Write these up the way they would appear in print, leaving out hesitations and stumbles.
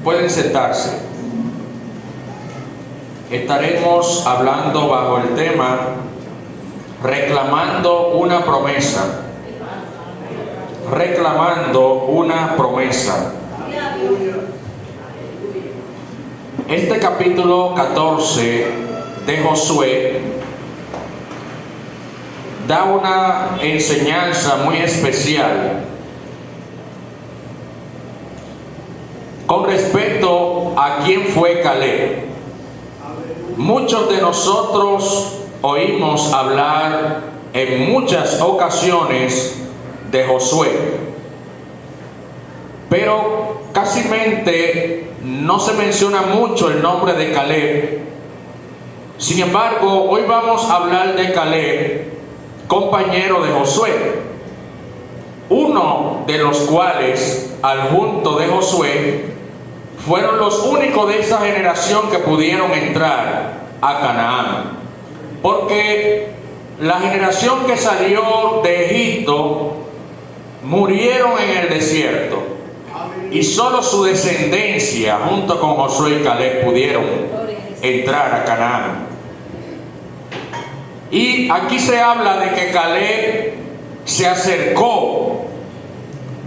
Pueden sentarse. Estaremos hablando bajo el tema reclamando una promesa. Reclamando una promesa. Este capítulo 14 de Josué da una enseñanza muy especial con respecto a quién fue Caleb. Muchos de nosotros oímos hablar en muchas ocasiones de Josué, pero casimente no se menciona mucho el nombre de Caleb. Sin embargo, hoy vamos a hablar de Caleb, compañero de Josué, uno de los cuales, al junto de Josué, fueron los únicos de esa generación que pudieron entrar a Canaán, porque la generación que salió de Egipto murieron en el desierto, y solo su descendencia junto con Josué y Caleb pudieron entrar a Canaán. Y aquí se habla de que Caleb se acercó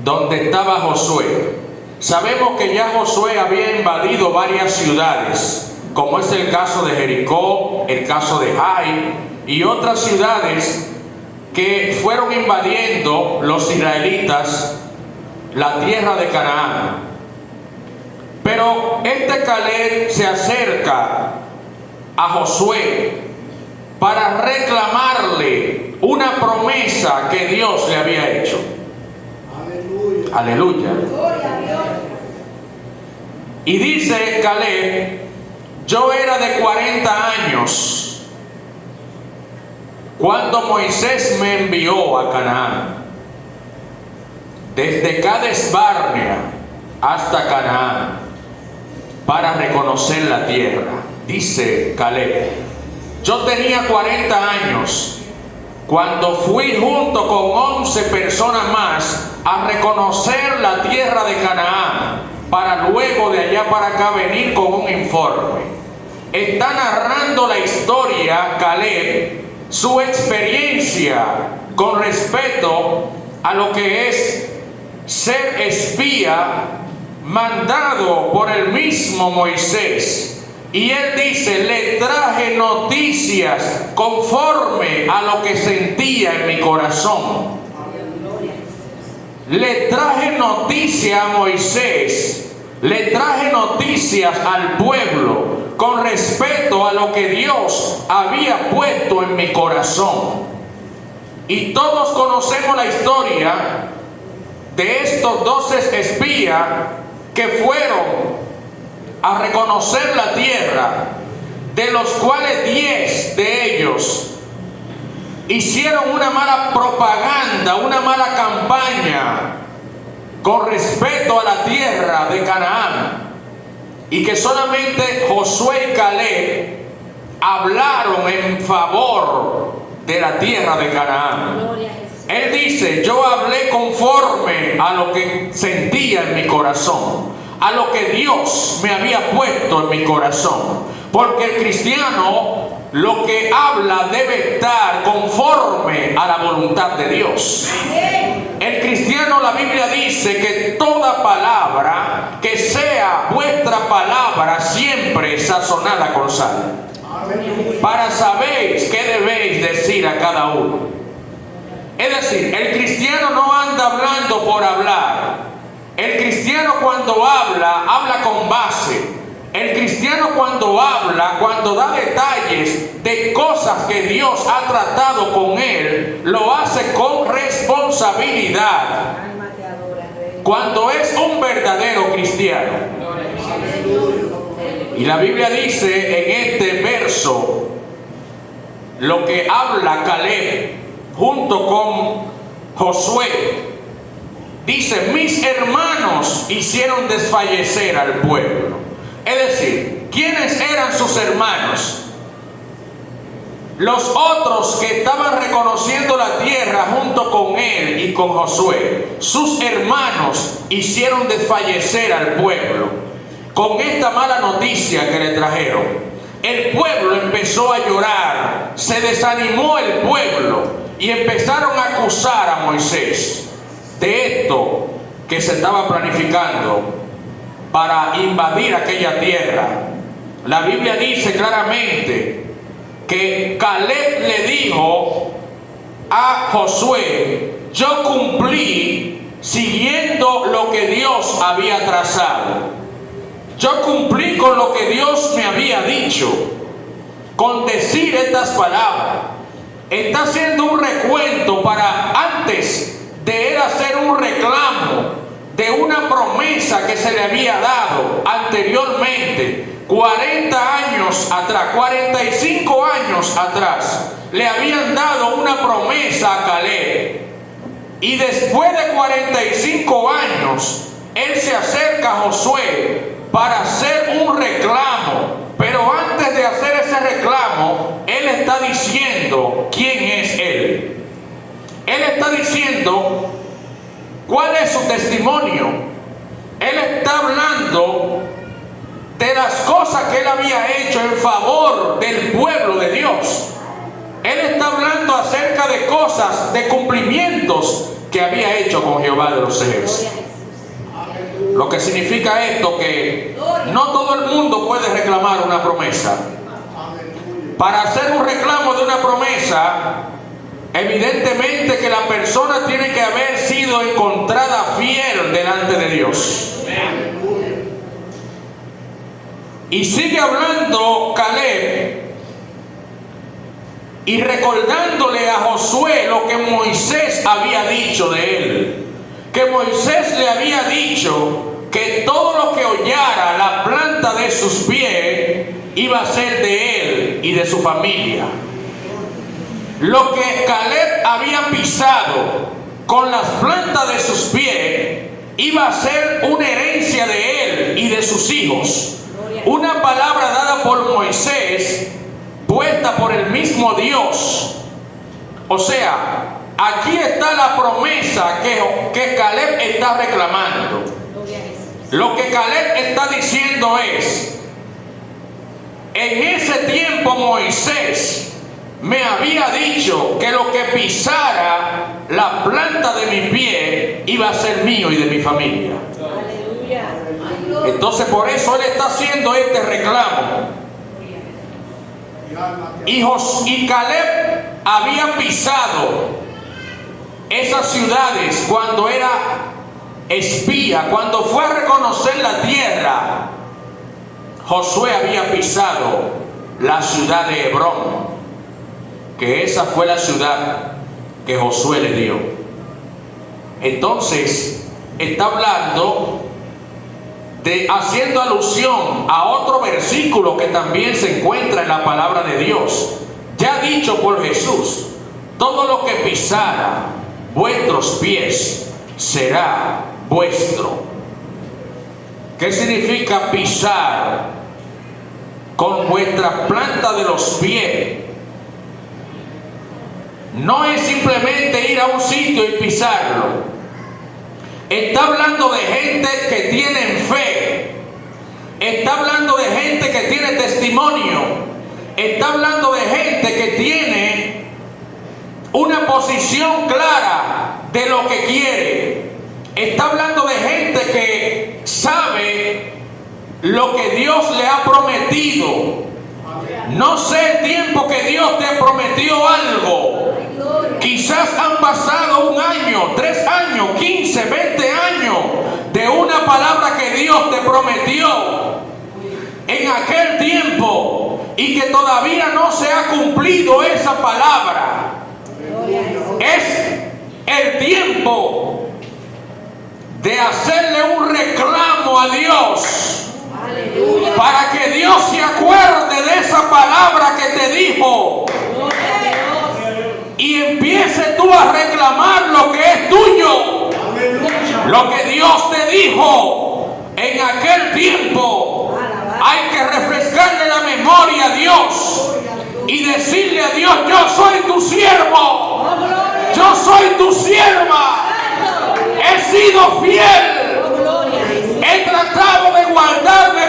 donde estaba Josué. Sabemos que ya Josué había invadido varias ciudades, como es el caso de Jericó, el caso de Jai y otras ciudades que fueron invadiendo los israelitas la tierra de Canaán. Pero este Caleb se acerca a Josué para reclamarle una promesa que Dios le había hecho. Aleluya. Aleluya. Y dice Caleb: yo era de 40 años cuando Moisés me envió a Canaán, desde Cades Barnea hasta Canaán, para reconocer la tierra. Dice Caleb: yo tenía 40 años cuando fui junto con 11 personas más a reconocer la tierra de Canaán, para luego de allá para acá venir con un informe. Está narrando la historia Caleb, su experiencia con respecto a lo que es ser espía mandado por el mismo Moisés. Y él dice: le traje noticias conforme a lo que sentía en mi corazón. Le traje noticias a Moisés, le traje noticias al pueblo con respecto a lo que Dios había puesto en mi corazón. Y todos conocemos la historia de estos 12 espías que fueron a reconocer la tierra, de los cuales 10 de ellos hicieron una mala propaganda, una mala campaña con respecto a la tierra de Canaán, y que solamente Josué y Caleb hablaron en favor de la tierra de Canaán. Él dice: yo hablé conforme a lo que sentía en mi corazón, a lo que Dios me había puesto en mi corazón, porque el cristiano lo que habla debe estar conforme a la voluntad de Dios. El cristiano, la Biblia dice que toda palabra que sea vuestra palabra siempre sazonada con sal, para sabéis qué debéis decir a cada uno. Es decir, el cristiano no anda hablando por hablar. El cristiano cuando habla, habla con base. El cristiano cuando habla, cuando da detalles de cosas que Dios ha tratado con él, lo hace con responsabilidad. Cuando es un verdadero cristiano. Y la Biblia dice en este verso lo que habla Caleb junto con Josué. Dice: mis hermanos hicieron desfallecer al pueblo. Es decir, ¿quiénes eran sus hermanos? Los otros que estaban reconociendo la tierra junto con él y con Josué, sus hermanos hicieron desfallecer al pueblo. con esta mala noticia que le trajeron, el pueblo empezó a llorar, se desanimó el pueblo y empezaron a acusar a Moisés de esto que se estaba planificando para invadir aquella tierra. La Biblia dice claramente que Caleb le dijo a Josué: yo cumplí siguiendo lo que Dios había trazado. Yo cumplí con lo que Dios me había dicho, con decir estas palabras. Está haciendo un recuento para antes de él hacer un reclamo de una promesa que se le había dado anteriormente, 40 años atrás, 45 años atrás, le habían dado una promesa a Caleb. Y después de 45 años, él se acerca a Josué para hacer un reclamo. Pero antes de hacer ese reclamo, él está diciendo quién es él. Él está diciendo cuál es su testimonio. Él está hablando de las cosas que él había hecho en favor del pueblo de Dios. Él está hablando acerca de cosas, de cumplimientos que había hecho con Jehová de los ejércitos. Lo que significa esto, que no todo el mundo puede reclamar una promesa. Para hacer un reclamo de una promesa, evidentemente que la persona tiene que haber sido encontrada fiel delante de Dios. Y sigue hablando Caleb y recordándole a Josué lo que Moisés había dicho de él. Que Moisés le había dicho que todo lo que hollara la planta de sus pies iba a ser de él y de su familia. Lo que Caleb había pisado con las plantas de sus pies iba a ser una herencia de él y de sus hijos. Una palabra dada por Moisés, puesta por el mismo Dios. O sea, aquí está la promesa que Caleb está reclamando. Lo que Caleb está diciendo es: en ese tiempo Moisés me había dicho que lo que pisara la planta de mi pie iba a ser mío y de mi familia. Entonces por eso él está haciendo este reclamo. Y Caleb había pisado esas ciudades cuando era espía, cuando fue a reconocer la tierra. Josué había pisado la ciudad de Hebrón, que esa fue la ciudad que Josué le dio. Entonces está hablando haciendo alusión a otro versículo que también se encuentra en la palabra de Dios, ya dicho por Jesús: todo lo que pisara vuestros pies será vuestro. ¿Qué significa pisar? Con vuestra planta de los pies. No es simplemente ir a un sitio y pisarlo. Está hablando de gente que tiene fe. Está hablando de gente que tiene testimonio. Está hablando de gente que tiene una posición clara de lo que quiere. Está hablando de gente que sabe lo que Dios le ha prometido. No sé el tiempo que Dios te prometió algo. Quizás han pasado 1 año, 3 años, 15, 20 años de una palabra que Dios te prometió en aquel tiempo y que todavía no se ha cumplido esa palabra. Es el tiempo de hacerle un reclamo a Dios, para que Dios se acuerde de esa palabra que te dijo y empiece tú a reclamar lo que es tuyo. Lo que Dios te dijo en aquel tiempo, hay que refrescarle la memoria a Dios y decirle a Dios: yo soy tu siervo, yo soy tu sierva, he sido fiel, he tratado de guardarme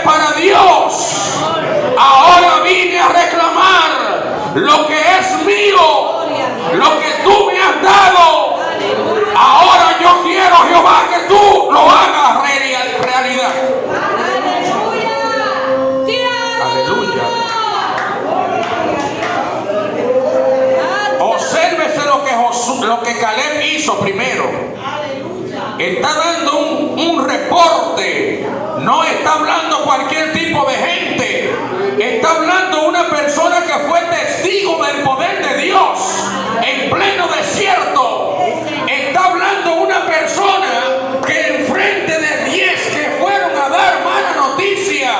que Caleb hizo primero. Está dando un reporte. No está hablando cualquier tipo de gente. Está hablando una persona que fue testigo del poder de Dios en pleno desierto. Está hablando una persona que enfrente de 10 que fueron a dar mala noticia,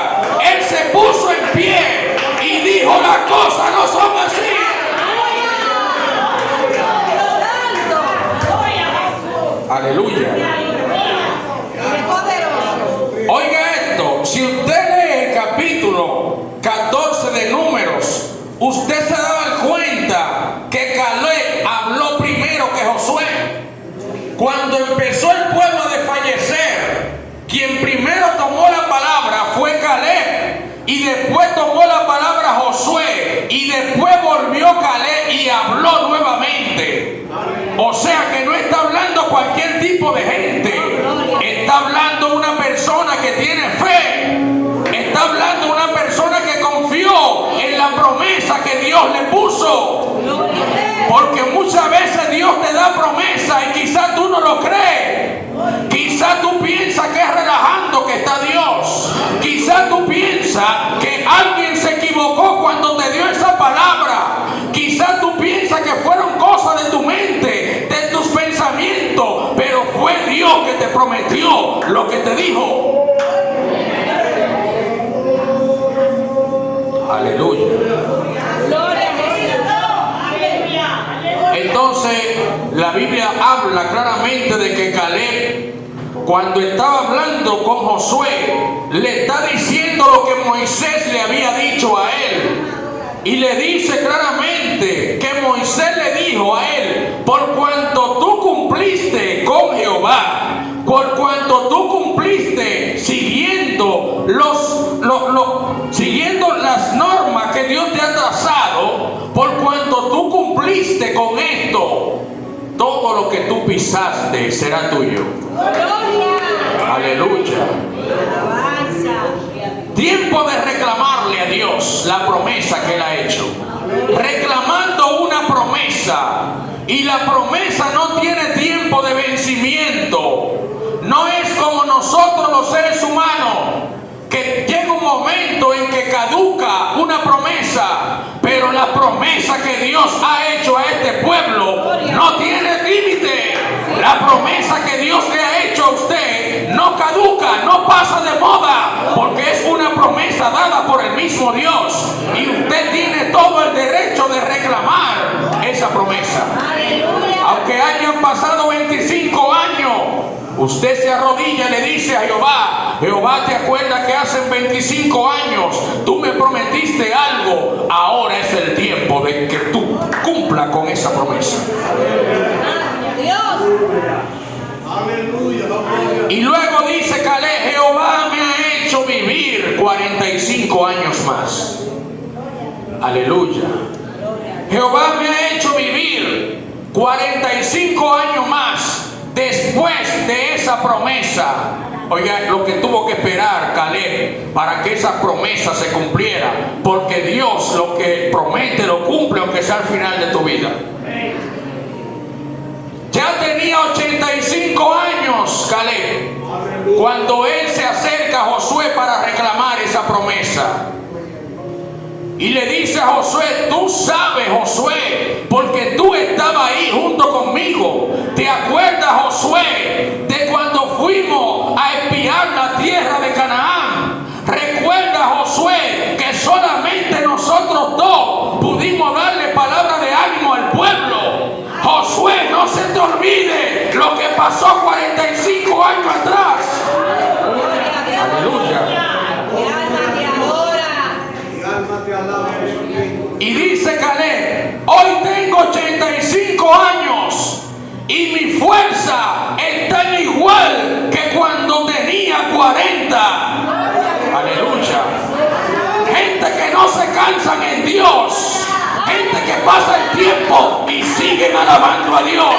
él se puso en pie y dijo: las cosas no son así. Aleluya. Oiga esto, si usted lee el capítulo 14 de Números, usted se da cuenta que Caleb habló primero que Josué. Cuando empezó el pueblo a desfallecer, quien primero tomó la palabra fue Caleb, y después tomó la palabra Josué, y después volvió Caleb y habló nuevamente. O sea que no está hablando cualquier tipo de gente, está hablando una persona que tiene fe, está hablando una persona que confió en la promesa que Dios le puso. Porque muchas veces Dios te da promesa y quizás tú no lo crees. Quizás tú piensas que es relajando que está Dios. Quizás tú piensas que alguien se equivocó cuando te dio esa palabra. Quizás tú piensas que fueron cosas de tu mente, de tus pensamientos, pero fue Dios que te prometió lo que te dijo. Aleluya. Entonces, la Biblia habla claramente de que Caleb, cuando estaba hablando con Josué, le está diciendo lo que Moisés le había dicho a él. Y le dice claramente que Moisés le dijo a él: por cuanto tú cumpliste con Jehová, por cuanto tú cumpliste siguiendo siguiendo las normas que Dios te ha trazado, por cuanto tú cumpliste con esto, todo lo que tú pisaste será tuyo. Aleluya. Tiempo de reclamarle a Dios la promesa que Él ha hecho. Reclamando una promesa. Y la promesa no tiene tiempo de vencimiento. No es como nosotros los seres humanos, que llega un momento en que caduca una promesa. Pero la promesa que Dios ha hecho a este pueblo no tiene límite. La promesa que Dios le ha hecho a usted no caduca, no pasa de moda, porque es una promesa dada por el mismo Dios. Y usted tiene todo el derecho de reclamar esa promesa. Aunque hayan pasado 25 años, usted se arrodilla y le dice a Jehová: Jehová, ¿te acuerdas que hace 25 años tú me prometiste algo? Ahora es el tiempo de que tú cumplas con esa promesa. Y luego dice Caleb: Jehová me ha hecho vivir 45 años más. Aleluya. Jehová me ha hecho vivir 45 años más después de esa promesa. Oiga, lo que tuvo que esperar Caleb para que esa promesa se cumpliera, porque Dios lo que promete lo cumple, aunque sea al final de tu vida. Ya tenía 85 años Caleb cuando él se acerca a Josué para reclamar esa promesa. Y le dice a Josué: tú sabes, Josué, porque tú estabas ahí junto conmigo. ¿Te acuerdas, Josué, de cuando fuimos a espiar la tierra de Canaán? Recuerda, Josué, que solamente nosotros dos pudimos darle palabra de ánimo al pueblo. Josué, no se te olvide lo que pasó 45 años atrás. Aleluya. Y dice Caleb: hoy tengo 85 años y mi fuerza está igual que cuando tenía 40. Aleluya. Gente que no se cansan en Dios. Gente que pasa el tiempo y siguen alabando a Dios.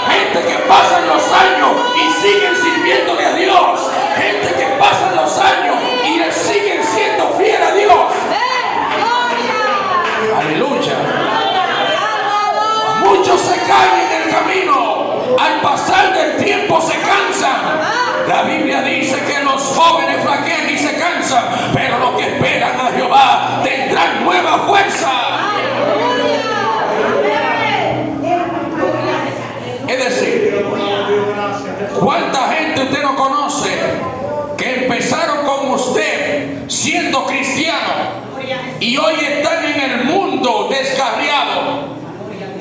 Gente que pasan los años y siguen sirviéndole a Dios. Gente que pasan los años y le siguen siendo fiel a Dios. Aleluya. Muchos se caen en el camino, siendo cristianos y hoy están en el mundo descarriado.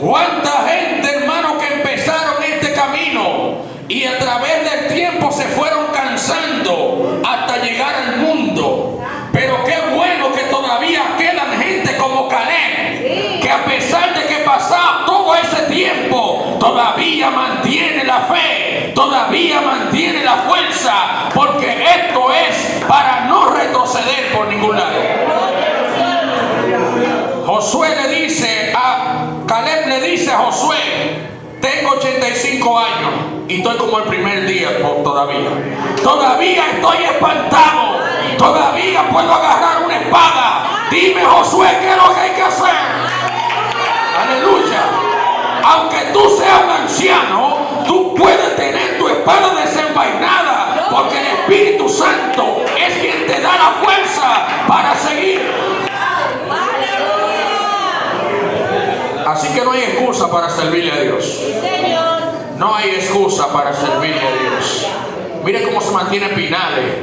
¿Cuánta gente, hermano, que empezaron este camino y a través del tiempo se fueron cansando hasta llegar al mundo? Pero qué bueno que todavía quedan gente como Caleb, que a pesar de que pasaba todo ese tiempo, todavía mantiene la fe, todavía mantiene la fuerza, porque esto es para no retroceder por ningún lado. Josué le dice Caleb le dice a Josué: tengo 85 años y estoy como el primer día todavía estoy espantado, todavía puedo agarrar una espada. Dime, Josué, ¿qué es lo que hay que hacer? Aleluya. Aunque tú seas un anciano, tú puedes tener tu espada desenvainada, porque el Espíritu Santo es quien te da la fuerza para seguir. Así que no hay excusa para servirle a Dios. No hay excusa para servirle a Dios. Mire cómo se mantiene Pinales.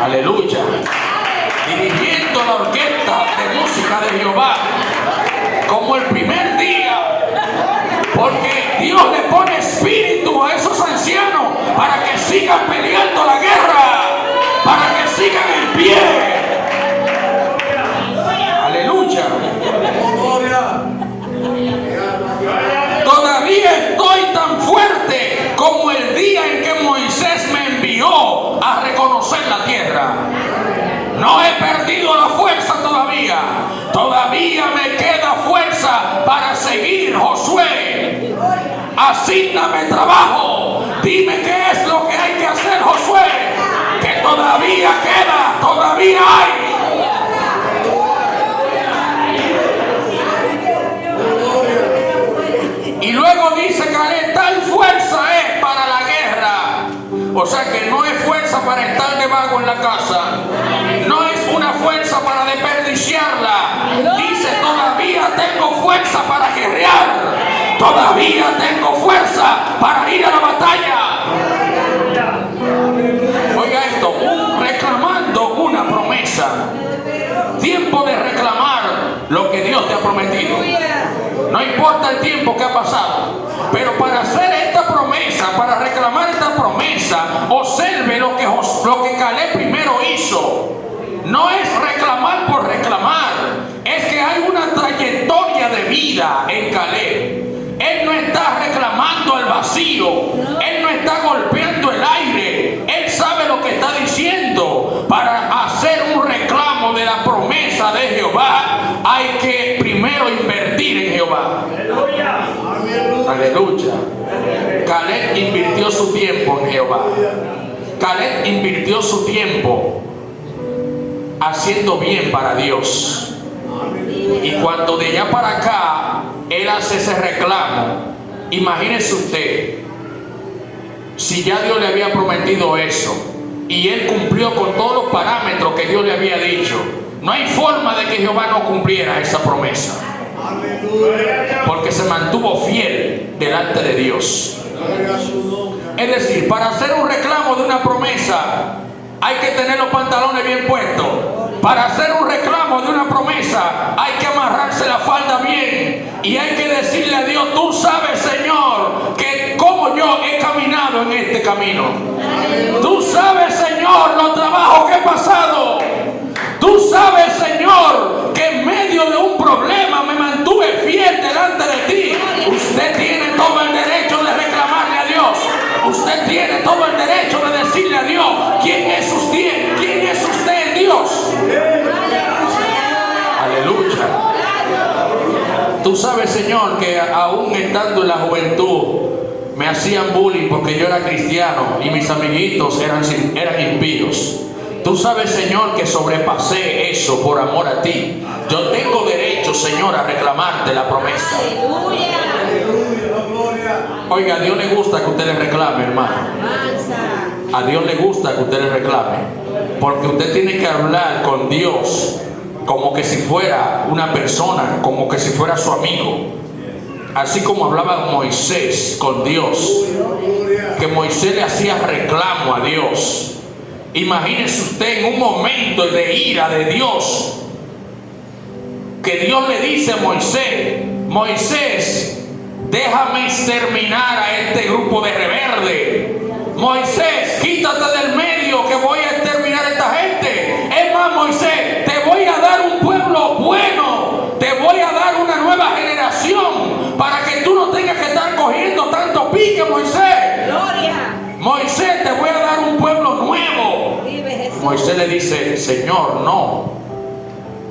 Aleluya. Dirigiendo la orquesta de música de Jehová como el primer día. Porque Dios le pone espíritu a esos ancianos para que sigan peleando la guerra, para que sigan en pie. Aleluya. Todavía estoy tan fuerte como el día en que Moisés me envió a reconocer la tierra. No he perdido la fuerza todavía. Todavía me queda fuerza para seguir, Josué. Asígname trabajo. Dime qué es lo que hay que hacer, Josué. Que todavía queda, todavía hay. Y luego dice Caleb: tal fuerza es para la guerra. O sea que no es fuerza para estar de vago en la casa. No es una fuerza para desperdiciarla. Dice: todavía tengo fuerza para guerrear. Todavía tengo fuerza para ir a la batalla. Oiga esto, reclamando una promesa. Tiempo de reclamar lo que Dios te ha prometido. No importa el tiempo que ha pasado, pero para hacer esta promesa, para reclamar esta promesa, observe lo que Caleb primero hizo. No es reclamar por reclamar, es que hay una trayectoria de vida en Caleb. Él no está reclamando el vacío, él no está golpeando el aire, él sabe lo que está diciendo. Para hacer un reclamo de la promesa de Jehová, hay que primero invertir en Jehová. Aleluya. Caleb invirtió su tiempo en Jehová. Caleb invirtió su tiempo haciendo bien para Dios. Y cuando de allá para acá él hace ese reclamo, imagínese usted, si ya Dios le había prometido eso y él cumplió con todos los parámetros que Dios le había dicho, no hay forma de que Jehová no cumpliera esa promesa, porque se mantuvo fiel delante de Dios. Es decir, para hacer un reclamo de una promesa hay que tener los pantalones bien puestos. Para hacer un reclamo de una promesa hay que amarrarse la falda bien y hay que decirle a Dios: tú sabes, Señor, que como yo he caminado en este camino. Tú sabes, Señor, los trabajos que he pasado. Tú sabes, Señor, que en medio de un problema me mantuve fiel delante de ti. Usted tiene todo el derecho de reclamarle a Dios. Usted tiene todo el derecho de decirle a Dios: ¿quién es usted? ¿Quién es usted en Dios? Aleluya. Tú sabes, Señor, que aún estando en la juventud me hacían bullying porque yo era cristiano y mis amiguitos eran impíos. Tú sabes, Señor, que sobrepasé eso por amor a ti. Yo tengo derecho, Señor, a reclamarte la promesa. Oiga, a Dios le gusta que usted le reclame, hermano. A Dios le gusta que usted le reclame, porque usted tiene que hablar con Dios como que si fuera una persona, como que si fuera su amigo. Así como hablaba Moisés con Dios, que Moisés le hacía reclamo a Dios. Imagínese usted en un momento de ira de Dios, que Dios le dice a Moisés: Moisés, déjame exterminar a este grupo de rebeldes. Moisés, quítate del medio que voy a exterminar a esta gente. Es más, Moisés, te voy a dar un pueblo bueno, te voy a dar una nueva generación para que tú no tengas que estar cogiendo tanto pique, Moisés. Gloria. Moisés, te voy a dar un pueblo nuevo. Moisés le dice: Señor, no,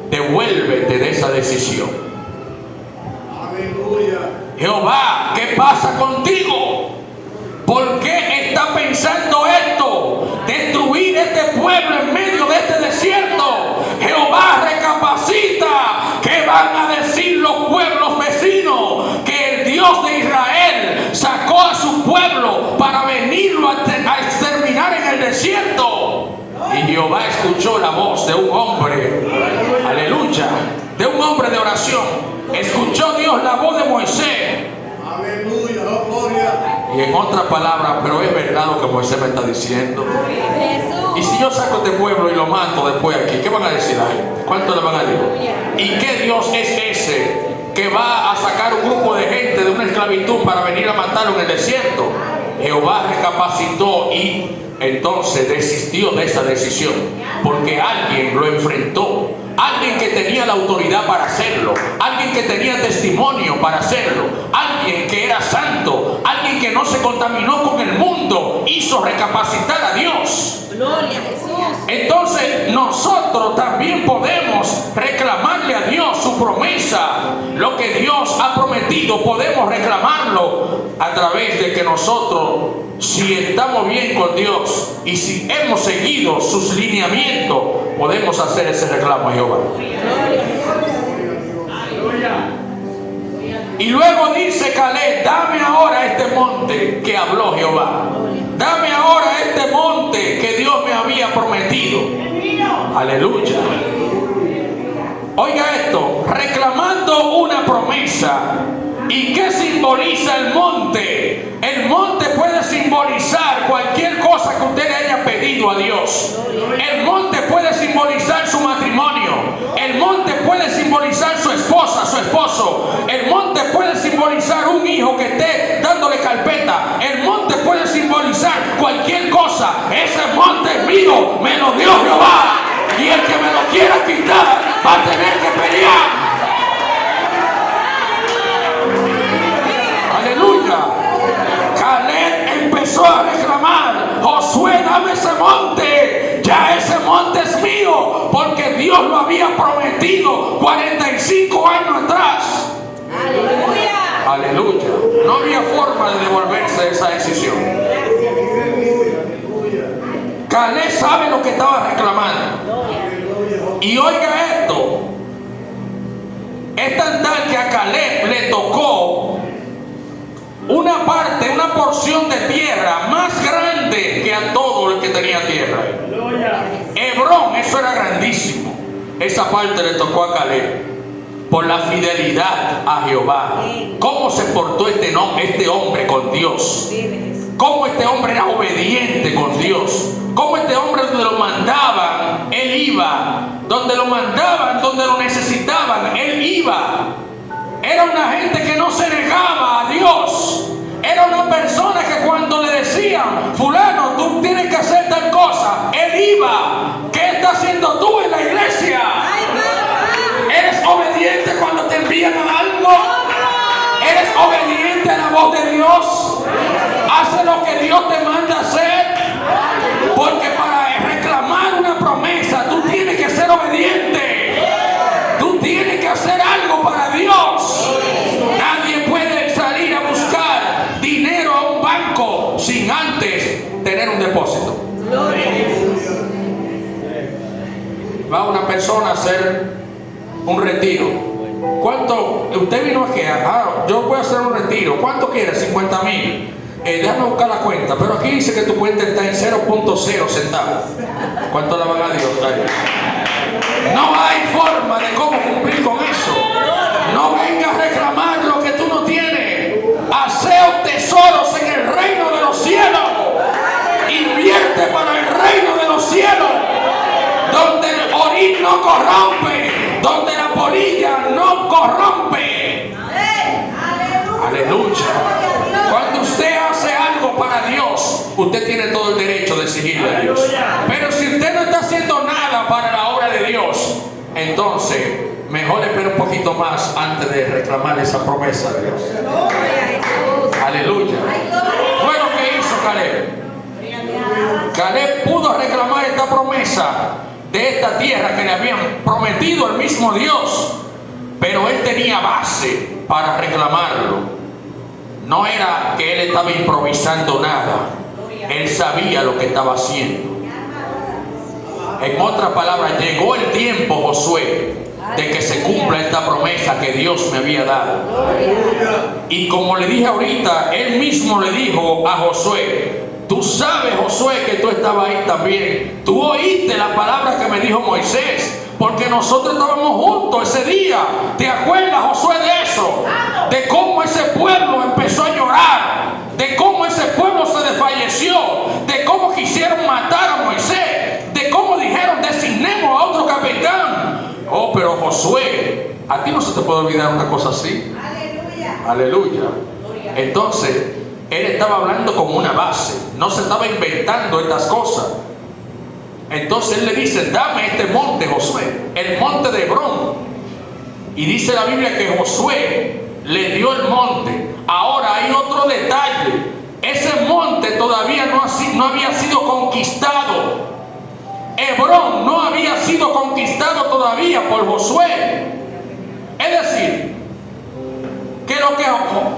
devuélvete de esa decisión. Aleluya. Jehová, ¿qué pasa contigo? ¿Por qué está pensando esto? Destruir este pueblo en medio de este desierto. Jehová, recapacita. ¿Qué van a decir los pueblos vecinos? Que el Dios de Israel sacó a su pueblo para venirlo a exterminar en el desierto. Y Jehová escuchó la voz de un hombre, aleluya, de un hombre de oración. Escuchó Dios la voz de Moisés. Aleluya, oh gloria. Y en otras palabras, pero es verdad lo que Moisés me está diciendo. Y si yo saco este pueblo y lo mato después aquí, ¿qué van a decir a él? ¿Cuánto le van a decir? ¿Y qué Dios es ese que va a sacar un grupo de gente de una esclavitud para venir a matarlo en el desierto? Jehová recapacitó y entonces desistió de esa decisión, porque alguien lo enfrentó, alguien que tenía la autoridad para hacerlo, alguien que tenía testimonio para hacerlo, alguien que era santo, alguien que no se contaminó con el mundo, hizo recapacitar a Dios. Gloria a Jesús. Entonces nosotros también podemos reclamarle a Dios su promesa. Lo que Dios ha prometido podemos reclamarlo a través de que nosotros, si estamos bien con Dios y si hemos seguido sus lineamientos, podemos hacer ese reclamo a Jehová. Y luego dice Caleb: dame ahora este monte que habló Jehová. Dame ahora este monte que Dios me había prometido. Aleluya. Oiga esto, reclamando una promesa. ¿Y qué simboliza el monte? El monte puede simbolizar cualquier cosa que usted le haya pedido a Dios. El monte puede simbolizar su matrimonio. El monte puede simbolizar su esposa, su esposo. El monte puede simbolizar un hijo que esté dándole carpeta. El monte puede simbolizar cualquier cosa. Ese monte es mío, me lo dio Jehová. Y el que me lo quiera quitar va a tener que pelear. Aleluya. Caleb empezó a reclamar: Josué, dame ese monte. Ya ese monte es mío, porque Dios lo había prometido 45 años atrás. Aleluya. Aleluya. No había forma de devolverse de esa decisión. Caleb sabe lo que estaba reclamando. Y oiga esto, es tan tal que a Caleb le tocó una parte, una porción de tierra más grande que a todo el que tenía tierra. Hebrón, eso era grandísimo. Esa parte le tocó a Caleb por la fidelidad a Jehová. Cómo se portó este hombre con Dios. Cómo este hombre era obediente con Dios. Cómo este hombre, donde lo mandaban, él iba. Donde lo mandaban, donde lo necesitaban, él iba. Era una gente que no se negaba a Dios. Era una persona que cuando le decían: fulano, tú tienes que hacer tal cosa, él iba. ¿Qué estás haciendo tú en la iglesia? ¿Eres obediente cuando te envían a algo? ¿Eres obediente a la voz de Dios? ¿Hace lo que Dios te manda hacer? Porque para reclamar una promesa tú tienes que ser obediente. Tú tienes que hacer algo para Dios. Nadie puede salir a buscar dinero a un banco sin antes tener un depósito. Va una persona a hacer un retiro. ¿Cuánto? Usted vino aquí, yo voy a hacer un retiro. ¿Cuánto quiere? 50,000. Déjame buscar la cuenta, pero aquí dice que tu cuenta está en 0.0 centavos. ¿Cuánto la van a Dios? No hay forma de cómo cumplir con eso. No vengas a reclamar lo que tú no tienes. Haceo tesoros en el reino de los cielos. Invierte para el reino de los cielos. maíz no corrompe, donde la polilla no corrompe. Aleluya. Cuando usted hace algo para Dios, usted tiene todo el derecho de seguirle a Dios. Pero si usted no está haciendo nada para la obra de Dios, entonces mejor espera un poquito más antes de reclamar esa promesa de Dios. Aleluya. Fue lo que hizo Caleb. Caleb pudo reclamar esta promesa de esta tierra que le habían prometido el mismo Dios, pero él tenía base para reclamarlo. No era que él estaba improvisando nada, él sabía lo que estaba haciendo. En otras palabras, llegó el tiempo, Josué, de que se cumpla esta promesa que Dios me había dado. Y como le dije ahorita, él mismo le dijo a Josué: tú sabes, Josué, que tú estabas ahí también. Tú oíste la palabra que me dijo Moisés, porque nosotros estábamos juntos ese día. ¿Te acuerdas, Josué, de eso? De cómo ese pueblo empezó a llorar, de cómo ese pueblo se desfalleció, de cómo quisieron matar a Moisés, de cómo dijeron: designemos a otro capitán. Oh, pero Josué, a ti no se te puede olvidar una cosa así. Aleluya. Entonces, él estaba hablando como una base, no se estaba inventando estas cosas. Entonces él le dice: dame este monte, Josué, el monte de Hebrón. Y dice la Biblia que Josué le dio el monte. Ahora hay otro detalle: ese monte todavía no había sido conquistado. Hebrón no había sido conquistado todavía por Josué. Es decir, que lo que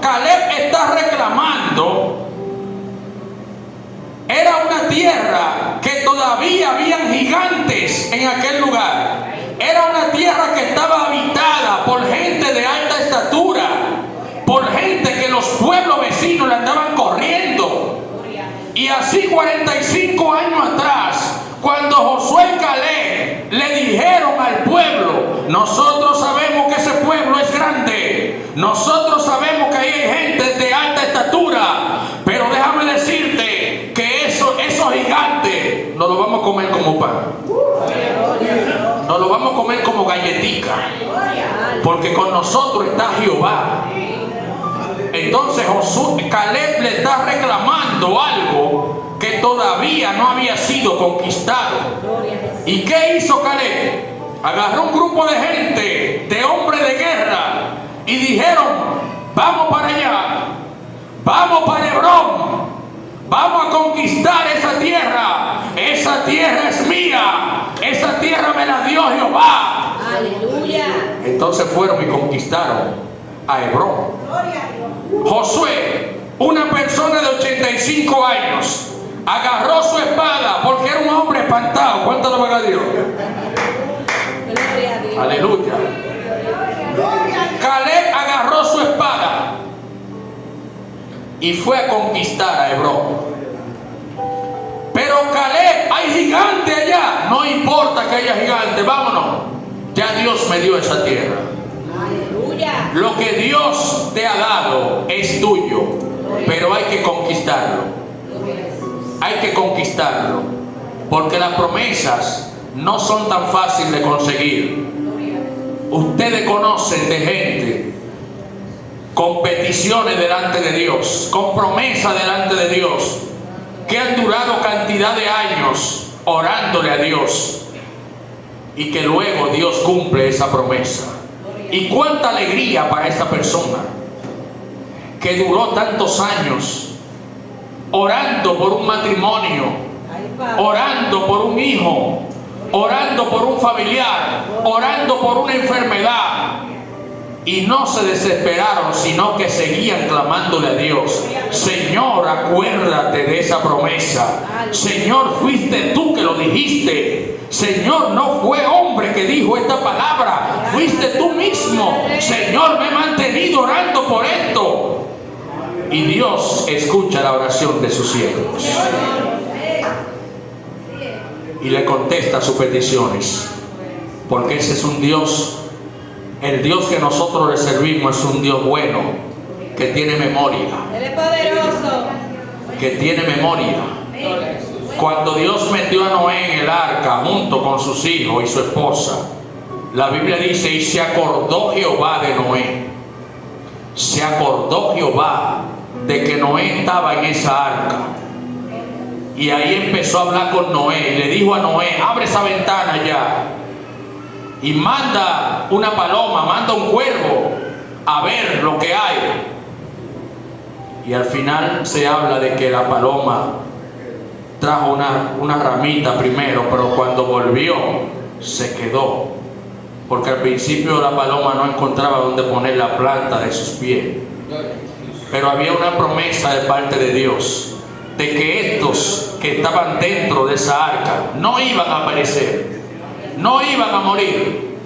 Caleb está reclamando era una tierra que todavía habían gigantes en aquel lugar. Era una tierra que estaba habitada por gente de alta estatura, por gente que los pueblos vecinos le andaban corriendo. Y así 45 años atrás, cuando Josué y Caleb le dijeron al pueblo: nosotros sabemos que ese pueblo es grande, nosotros sabemos que ahí hay gente de alta estatura, pero déjame decirte que esos gigantes no los vamos a comer como pan, no los vamos a comer como galletica, porque con nosotros está Jehová. Entonces Caleb le está reclamando algo que todavía no había sido conquistado. ¿Y qué hizo Caleb? Agarró un grupo de gente, de hombres de guerra, y dijeron: vamos para allá, vamos para Hebrón, vamos a conquistar esa tierra es mía, esa tierra me la dio Jehová. Aleluya. Entonces fueron y conquistaron a Hebrón. Josué, una persona de 85 años, agarró su espada porque era un hombre espantado. ¿Cuánto lo paga Dios? Gloria a Dios. Aleluya. Caleb agarró su espada y fue a conquistar a Hebrón. Pero Caleb, hay gigante allá. No importa que haya gigante, vámonos. Ya Dios me dio esa tierra. Aleluya. Lo que Dios te ha dado es tuyo, pero hay que conquistarlo. Hay que conquistarlo, porque las promesas no son tan fáciles de conseguir. Ustedes conocen de gente con peticiones delante de Dios, con promesas delante de Dios, que han durado cantidad de años orándole a Dios, y que luego Dios cumple esa promesa. Y cuánta alegría para esta persona que duró tantos años orando por un matrimonio, orando por un hijo, orando por un familiar, orando por una enfermedad, y no se desesperaron, sino que seguían clamándole a Dios: Señor, acuérdate de esa promesa. Señor, fuiste tú que lo dijiste. Señor, no fue hombre que dijo esta palabra, fuiste tú mismo. Señor, me he mantenido orando por esto. Y Dios escucha la oración de sus siervos y le contesta sus peticiones, porque ese es un Dios. El Dios que nosotros le servimos es un Dios bueno, que tiene memoria. Él es poderoso. Que tiene memoria. Cuando Dios metió a Noé en el arca junto con sus hijos y su esposa, la Biblia dice, y se acordó Jehová de Noé. Se acordó Jehová de que Noé estaba en esa arca. Y ahí empezó a hablar con Noé y le dijo a Noé, abre esa ventana ya y manda una paloma, manda un cuervo a ver lo que hay. Y al final se habla de que la paloma trajo una ramita primero, pero cuando volvió se quedó, porque al principio la paloma no encontraba dónde poner la planta de sus pies. Pero había una promesa de parte de Dios de que estos que estaban dentro de esa arca no iban a perecer, no iban a morir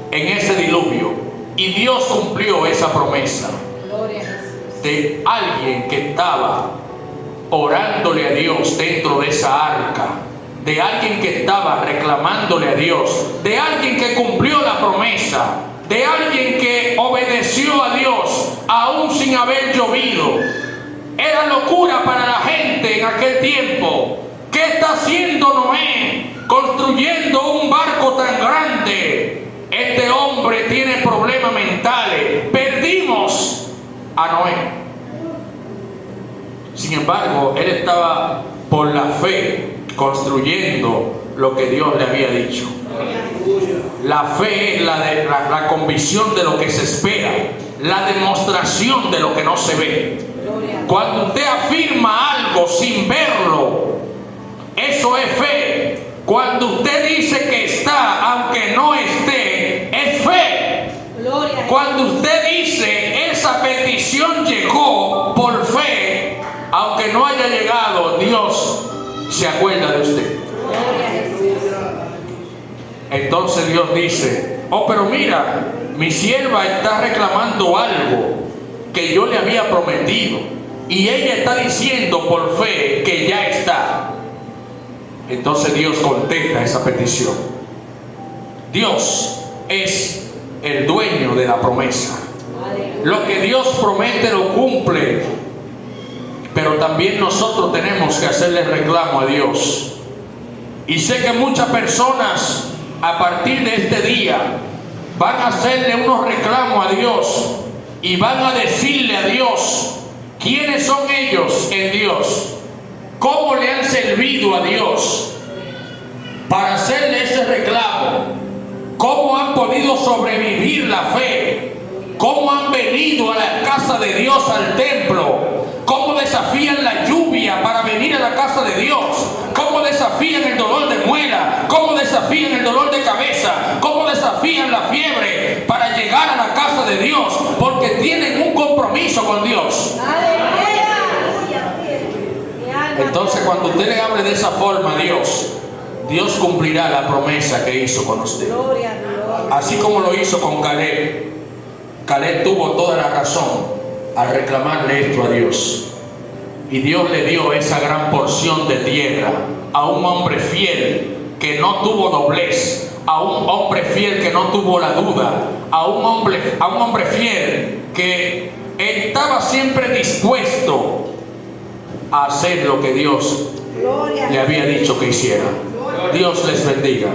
en ese diluvio. Y Dios cumplió esa promesa de alguien que estaba orándole a Dios dentro de esa arca, de alguien que estaba reclamándole a Dios, de alguien que cumplió la promesa, de alguien que obedeció a Dios aún sin haber llovido. Era locura para la gente en aquel tiempo. ¿Qué está haciendo Noé construyendo un barco tan grande? Este hombre tiene problemas mentales. Perdimos a Noé. Sin embargo, él estaba por la fe construyendo lo que Dios le había dicho. La fe es la convicción de lo que se espera, la demostración de lo que no se ve. Cuando usted afirma algo sin verlo, eso es fe. Cuando usted dice que está, aunque no esté, es fe. Cuando usted dice esa petición llegó por fe, aunque no haya llegado, Dios se acuerda de usted. Entonces Dios dice, oh, pero mira, mi sierva está reclamando algo que yo le había prometido. Y ella está diciendo por fe que ya está. Entonces Dios contesta esa petición. Dios es el dueño de la promesa. Lo que Dios promete lo cumple. Pero también nosotros tenemos que hacerle reclamo a Dios. Y sé que muchas personas a partir de este día van a hacerle unos reclamos a Dios y van a decirle a Dios quiénes son ellos en Dios, cómo le han servido a Dios para hacerle ese reclamo, cómo han podido sobrevivir la fe, cómo han venido a la casa de Dios, al templo, cómo desafían la lluvia para venir a la casa de Dios, cómo desafían el dolor de muela, cómo desafían el dolor de cabeza, cómo desafían la fiebre para llegar a la casa de Dios, porque tienen un compromiso con Dios. Entonces, cuando usted le hable de esa forma a Dios, Dios cumplirá la promesa que hizo con usted. Así como lo hizo con Caleb. Caleb tuvo toda la razón al reclamarle esto a Dios. Y Dios le dio esa gran porción de tierra a un hombre fiel que no tuvo doblez, a un hombre fiel que no tuvo la duda, a un hombre fiel que estaba siempre dispuesto a hacer lo que Dios le había dicho que hiciera. Dios les bendiga.